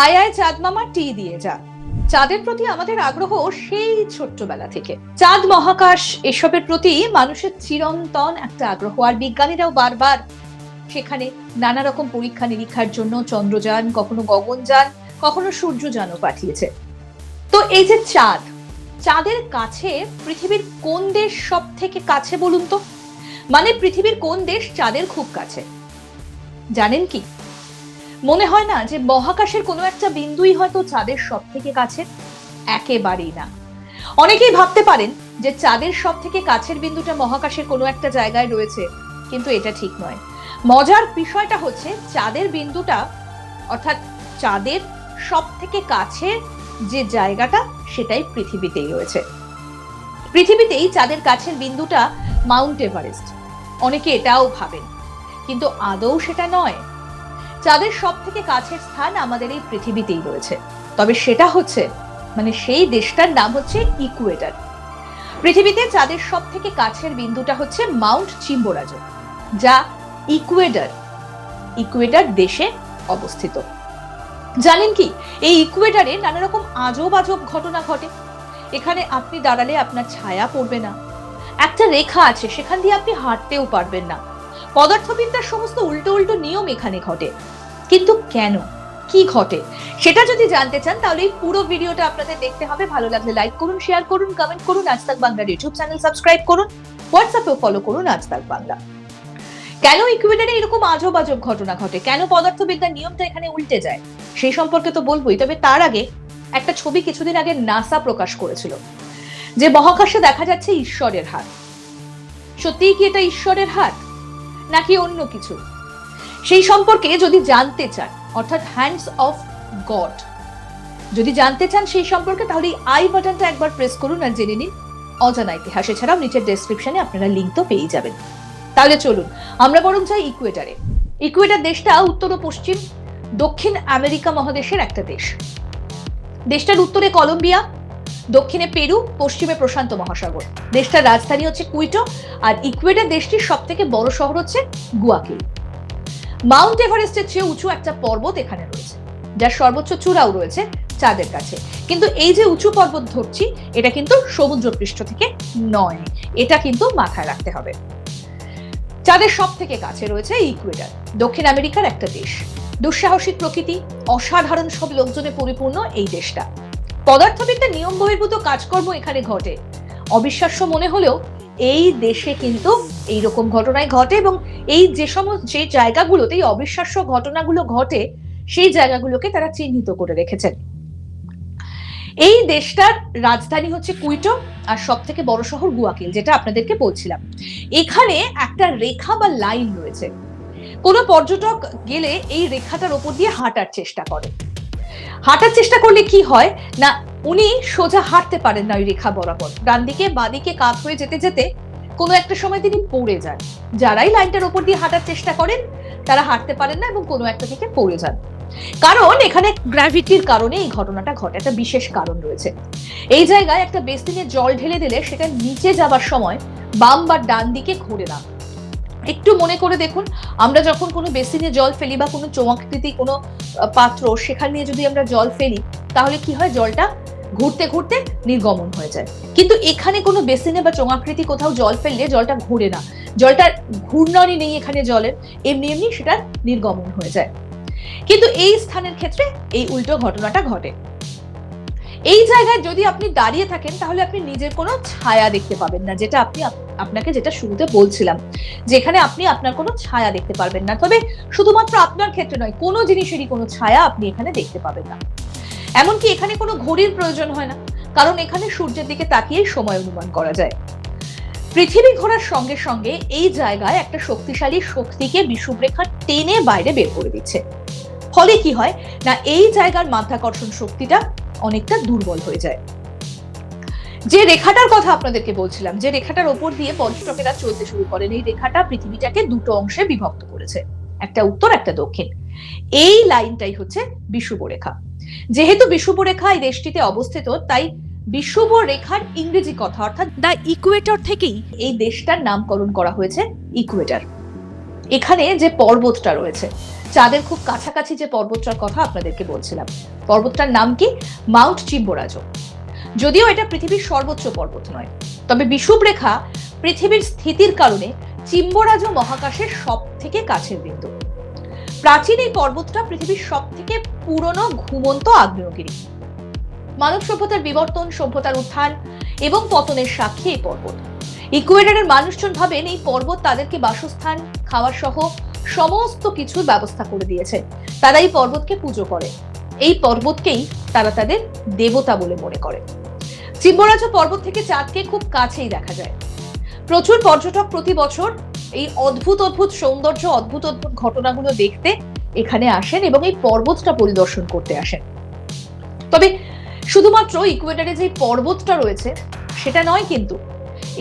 আয় আয় চাঁদ মামা টি দিয়ে যা। চাঁদের প্রতি আমাদের আগ্রহ সেই ছোট্টবেলা থেকে। চাঁদ, মহাকাশ এসবের প্রতি মানুষের চিরন্তন একটা আগ্রহ, আর বিজ্ঞানীরাও বারবার সেখানে নানা রকম পরীক্ষা নিরীক্ষার জন্য চন্দ্রযান, কখনো গগনযান, কখনো সূর্যযানও পাঠিয়েছে। তো এই যে চাঁদ, চাঁদের কাছে পৃথিবীর কোন দেশ সব থেকে কাছে বলুন তো? মানে পৃথিবীর কোন দেশ চাঁদের খুব কাছে জানেন কি? মনে হয় না যে মহাকাশের কোনো একটা বিন্দুই হয়তো চাঁদের সব থেকে কাছে? একেবারেই না। অনেকেই ভাবতে পারেন যে চাঁদের সব থেকে কাছের বিন্দুটা মহাকাশের কোনো একটা জায়গায় রয়েছে, কিন্তু এটা ঠিক নয়। মজার বিষয়টা হচ্ছে চাঁদের বিন্দুটা, অর্থাৎ চাঁদের সব থেকে কাছে যে জায়গাটা, সেটাই পৃথিবীতেই রয়েছে। পৃথিবীতেই চাঁদের কাছের বিন্দুটা মাউন্ট এভারেস্ট। অনেকে এটাও ভাবেন, কিন্তু আদৌ সেটা নয়। চাঁদের সব থেকে কাছের স্থান আমাদের এই পৃথিবীতেই রয়েছে, তবে সেটা হচ্ছে সেই দেশটার নাম হচ্ছে ইকুয়েডর। পৃথিবীতে চাঁদের সব থেকে কাছের বিন্দুটা হচ্ছে মাউন্ট চিম্বোরাজো, যা ইকুয়েডর দেশে অবস্থিত। জানেন কি, এই ইকুয়েডরে নানা রকম আজব আজব ঘটনা ঘটে। এখানে আপনি দাঁড়ালে আপনার ছায়া পড়বে না, একটা রেখা আছে সেখান দিয়ে আপনি হাঁটতেও পারবেন না। পদার্থবিদ্যার সমস্ত উল্টো উল্টো নিয়ম এখানে ঘটে। কিন্তু কেন, কি ঘটে, সেটা যদি জানতে চান তাহলে এই পুরো ভিডিওটা আপনাদের দেখতে হবে। ভালো লাগলে লাইক করুন, শেয়ার করুন, কমেন্ট করুন, আজ তাক বাংলার ইউটিউব চ্যানেল সাবস্ক্রাইব করুন, হোয়াটসঅ্যাপেও ফলো করুন আজ তাক বাংলা। কেন ইকুয়েডরে এরকম আজব আজব ঘটনা ঘটে, কেন পদার্থবিদ্যার নিয়মটা এখানে উল্টে যায়, সেই সম্পর্কে তো বলবোই। তবে তার আগে একটা ছবি কিছুদিন আগে নাসা প্রকাশ করেছিল, যে মহাকাশে দেখা যাচ্ছে ঈশ্বরের হাত। সত্যিই কি এটা ঈশ্বরের হাত নাকি অন্য কিছু, সেই সম্পর্কে যদি জানতে চান, অর্থাৎ হ্যান্ডস অফ গড যদি জানতে চান সেই সম্পর্কে, তাহলে আই বাটনটা একবার প্রেস করুন আর জেনে নিন অজানা ইতিহাস। এছাড়াও নিচের ডেসক্রিপশনে আপনারা লিঙ্ক তো পেয়ে যাবেন। তাহলে চলুন আমরা বরং যাই ইকুয়েডরে। ইকুয়েডর দেশটা উত্তর ও পশ্চিম দক্ষিণ আমেরিকা মহাদেশের একটা দেশ। দেশটার উত্তরে কলম্বিয়া, দক্ষিণে পেরু, পশ্চিমে প্রশান্ত মহাসাগর। দেশটার রাজধানী হচ্ছে কুইটো, আর ইকুয়েডর দেশটির সব থেকে বড় শহর হচ্ছে গুয়াকিল। মাউন্ট এভারেস্টের চেয়ে উঁচু একটা পর্বত এখানে রয়েছে, যার সর্বোচ্চ চূড়াও রয়েছে চাঁদের কাছে। কিন্তু এই যে উঁচু পর্বত ধরছি, এটা কিন্তু সমুদ্রপৃষ্ঠ থেকে নয়, এটা কিন্তু মাথায় রাখতে হবে। চাঁদের সব থেকে কাছে রয়েছে ইকুয়েডর, দক্ষিণ আমেরিকার একটা দেশ। দুঃসাহসিক প্রকৃতি, অসাধারণ সব লোকজনে পরিপূর্ণ এই দেশটা। পদার্থবিদ্যার নিয়ম বহির্ভূত কাজকর্ম এখানে ঘটে। অবিশ্বাস্য মনে হলেও এই দেশে কিন্তু এইরকম ঘটনাই ঘটে, এবং এই যে জায়গাগুলোতে এই অবিশ্বাস্য ঘটনাগুলো ঘটে, সেই জায়গাগুলোকে তারা চিহ্নিত করে রেখেছেন। এই দেশটার রাজধানী হচ্ছে কুইটো, আর সব থেকে বড় শহর গুয়াকিল, যেটা আপনাদেরকে বলছিলাম। এখানে একটা রেখা বা লাইন রয়েছে। কোনো পর্যটক গেলে এই রেখাটার ওপর দিয়ে হাঁটার চেষ্টা করলে কি হয় না, উনি সোজা হাঁটতে পারেন না ওই রেখা বরাবর। ডান দিকে বাঁদিকে কাত হয়ে যেতে যেতে কোনো একটা সময় তিনি পড়ে যান। যারাই লাইনটার ওপর দিয়ে হাঁটার চেষ্টা করেন তারা হাঁটতে পারেন না এবং কোনো একটা থেকে পড়ে যান। কারণ এখানে গ্র্যাভিটির কারণে এই ঘটনাটা ঘটে, একটা বিশেষ কারণ রয়েছে। এই জায়গায় একটা বেসিনে জল ঢেলে দিলে সেটা নিচে যাবার সময় বাম বা ডান দিকে ঘোরে না। একটু মনে করে দেখুন, আমরা যখন কোনো বেসিনে জল ফেলি বা কোনো চোঙাকৃতি কোনো পাত্র সেখানে নিয়ে যদি আমরা জল ফেলি, তাহলে কি হয়, জলটা ঘুরতে ঘুরতে নির্গমন হয়ে যায়। কিন্তু এখানে কোনো বেসিনে বা চোঙাকৃতি কোথাও জল ফেললে জলটা ঘুরে না, জলটার ঘূর্ণনই নেই এখানে জলের, এমনি এমনি সেটা নির্গমন হয়ে যায়। কিন্তু এই স্থানের ক্ষেত্রে এই উল্টো ঘটনাটা ঘটে। এই জায়গায় যদি আপনি দাঁড়িয়ে থাকেন তাহলে আপনি নিজের কোনো ছায়া দেখতে পাবেন না, যেটা আপনাকে যেটা শুরুতে বলছিলাম, যেখানে আপনি আপনার কোনো ছায়া দেখতে পারবেন না। তবে শুধুমাত্র আপনার ক্ষেত্রে নয়, কোনো জিনিসেরই কোনো ছায়া আপনি এখানে দেখতে পাবেন না। এমনকি এখানে কোনো ঘড়ির প্রয়োজন হয় না, কারণ এখানে সূর্যের দিকে তাকিয়েই সময় অনুমান করা যায়। পৃথিবী ঘোরার সঙ্গে সঙ্গে এই জায়গায় একটা শক্তিশালী শক্তিকে বিষুবরেখা টেনে বাইরে বের করে দিচ্ছে। ফলে কি হয় না, এই জায়গার মাধ্যাকর্ষণ শক্তিটা অনেকটা দুর্বল হয়ে যায়। যে রেখাটার কথা আপনাদেরকে বলছিলাম, যে রেখাটার ওপর দিয়ে পর্যটকেরা চলতে শুরু করেন, এই রেখাটা পৃথিবীটাকে দুটো অংশে বিভক্ত করেছে, একটা উত্তর একটা দক্ষিণ। এই লাইনটাই হচ্ছে বিষুবরেখা। যেহেতু বিষুবরেখা এই দেশটিতে অবস্থিত, তাই বিষুবরেখার ইংরেজি কথা অর্থাৎ দ্য ইকুয়েটর থেকেই এই দেশটার নামকরণ করা হয়েছে ইকুয়েটর। এখানে যে পর্বতটা রয়েছে, চাঁদের খুব কাছাকাছি যে পর্বতটার কথা আপনাদেরকে বলছিলাম, পর্বতটার নাম কি? Mount Chimborazo. যদিও এটা পৃথিবীর সর্বোচ্চ পর্বত নয়, তবে বিষুবরেখা পৃথিবীর স্থিতির কারণে চিম্বোরাজো মহাকাশের সব থেকে কাছের বিন্দু। প্রাচীন এই পর্বতটা পৃথিবীর সব থেকে পুরনো ঘুমন্ত আগ্নেয়গিরি। মানব সভ্যতার বিবর্তন, সভ্যতার উত্থান এবং পতনের সাক্ষী এই পর্বত। ইকুয়েডরের মানুষজন ভাবেন এই পর্বত তাদেরকে বাসস্থান, খাওয়া সহ সমস্ত কিছুর ব্যবস্থা করে দিয়েছে। তারা এই পর্বতকে পুজো করে, এই পর্বতকেই তারা তাদের দেবতা বলে মনে করে। চিম্বোরাজো পর্বত থেকে চাঁদকে খুব কাছেই দেখা যায়। প্রচুর পর্যটক প্রতি বছর এই অদ্ভুত অদ্ভুত সৌন্দর্য, অদ্ভুত অদ্ভুত ঘটনাগুলো দেখতে এখানে আসেন এবং এই পর্বতটা পরিদর্শন করতে আসেন। তবে শুধুমাত্র ইকুয়েডরে যে পর্বতটা রয়েছে সেটা নয়, কিন্তু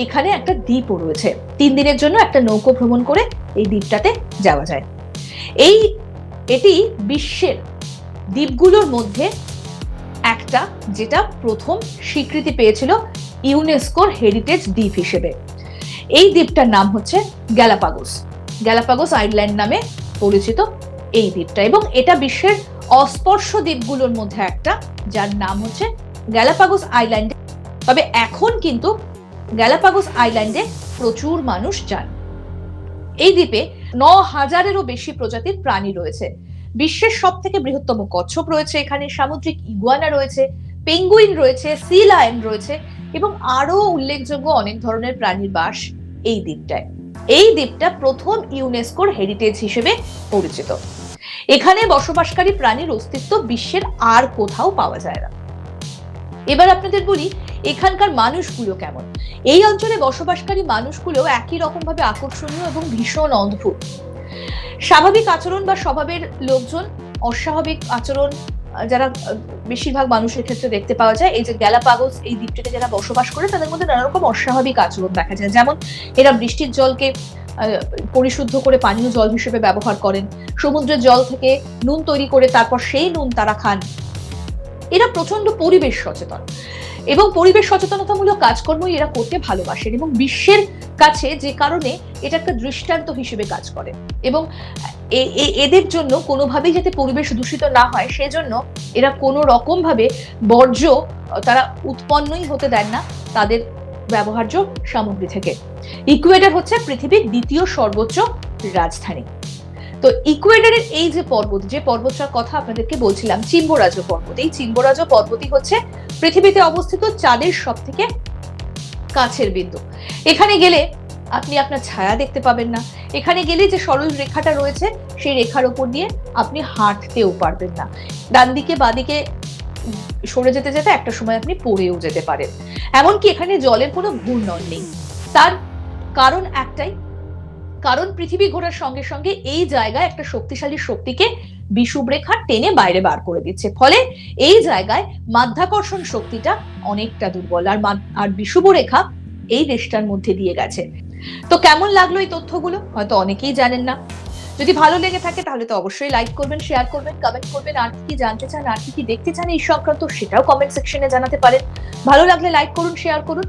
এখানে একটা দ্বীপও রয়েছে। 3 দিনের জন্য একটা নৌকো ভ্রমণ করে এই দ্বীপটাতে যাওয়া যায়। এটি বিশ্বের দ্বীপগুলোর মধ্যে একটা, যেটা প্রথম স্বীকৃতি পেয়েছিল ইউনেস্কোর হেরিটেজ দ্বীপ হিসেবে। এই দ্বীপটার নাম হচ্ছে গ্যালাপাগোস। গ্যালাপাগোস আইল্যান্ড নামে পরিচিত এই দ্বীপটা, এবং এটা বিশ্বের অস্পর্শ দ্বীপগুলোর মধ্যে একটা, যার নাম হচ্ছে গ্যালাপাগোস আইল্যান্ড। তবে এখন কিন্তু গ্যালাপাগোস আইল্যান্ডে প্রচুর মানুষ যান। এই দ্বীপে 9,000-এরও বেশি প্রজাতির প্রাণী রয়েছে। বিশ্বের সব থেকে বৃহত্তম কচ্ছপ রয়েছে এখানে, সামুদ্রিক ইগুয়ানা রয়েছে, পেঙ্গুইন রয়েছে, সি লায়ন রয়েছে এবং আরো উল্লেখযোগ্য অনেক ধরনের প্রাণীর বাস এই দ্বীপটায়। এই দ্বীপটা প্রথম ইউনেস্কোর হেরিটেজ হিসেবে পরিচিত। এখানে বসবাসকারী প্রাণীর অস্তিত্ব বিশ্বের আর কোথাও পাওয়া যায় না। এবার আপনাদের বলি এখানকার মানুষগুলো কেমন। এই অঞ্চলে বসবাসকারী মানুষগুলো একই রকম ভাবে আকর্ষণীয় এবং ভীষণ অদ্ভুত। স্বাভাবিক আচরণ বা স্বভাবের লোকজন, অস্বাভাবিক আচরণ যারা বেশিরভাগ মানুষের ক্ষেত্রে দেখতে পাওয়া যায়। এই যে গ্যালাপাগোস এই দ্বীপটিতে যারা বসবাস করে তাদের মধ্যে নানা রকম অস্বাভাবিক আচরণ দেখা যায়। যেমন এরা বৃষ্টির জলকে পরিশুদ্ধ করে পানীয় জল হিসেবে ব্যবহার করেন, সমুদ্রের জল থেকে নুন তৈরি করে তারপর সেই নুন তারা খান। এরা প্রচন্ড পরিবেশ সচেতন এবং পরিবেশ সচেতনতামূলক কাজকর্মই এরা করতে ভালোবাসেন, এবং বিশ্বের কাছে যে কারণে এটা একটা দৃষ্টান্ত হিসেবে কাজ করে। এবং এদের জন্য কোনোভাবেই যাতে পরিবেশ দূষিত না হয় সেজন্য এরা কোনো রকম ভাবে বর্জ্য তারা উৎপন্নই হতে দেন না তাদের ব্যবহার্য সামগ্রী থেকে। ইকুয়েডর হচ্ছে পৃথিবীর দ্বিতীয় সর্বোচ্চ রাজধানী। তো ইকুয়েডরের এই যে পর্বতটার কথা আপনাদেরকে বলছিলাম, চিম্বোরাজো পর্বত, এই চিম্বোরাজো পর্বতই হচ্ছে পৃথিবীতে অবস্থিত চাঁদের সব থেকে কাছের বিন্দু। এখানে গেলে আপনি আপনার ছায়া দেখতে পাবেন না। এখানে গেলে যে সরল রেখাটা রয়েছে সেই রেখার উপর দিয়ে আপনি হাঁটতেও পারবেন না। ডান দিকে বাদিকে সরে যেতে যেতে একটা সময় আপনি পড়েও যেতে পারেন। এমনকি এখানে জলের কোনো ঘূর্ণন নেই। তার কারণ একটাই, কারণ পৃথিবী ঘোরার সঙ্গে সঙ্গে এই জায়গায় একটা শক্তিশালী শক্তিকে বিষুবরেখা টেনে বাইরে বার করে দিচ্ছে। ফলে এই জায়গায় মাধ্যাকর্ষণ শক্তিটা অনেকটা দুর্বল, আর বিষুবরেখা এই দেশটার মধ্যে দিয়ে গেছে। তো কেমন লাগলো এই তথ্যগুলো? হয়তো অনেকেই জানেন না। যদি ভালো লেগে থাকে তাহলে তো অবশ্যই লাইক করবেন, শেয়ার করবেন, কমেন্ট করবেন। আর কি জানতে চান, আর কি দেখতে চান এই সংক্রান্ত, সেটাও কমেন্ট সেকশনে জানাতে পারেন। ভালো লাগলে লাইক করুন, শেয়ার করুন।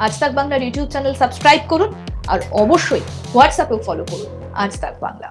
আজ তাক বাংলার ইউটিউব চ্যানেল সাবস্ক্রাইব করুন, আর অবশ্যই হোয়াটসঅ্যাপেও ফলো করুন আজ তাক বাংলা।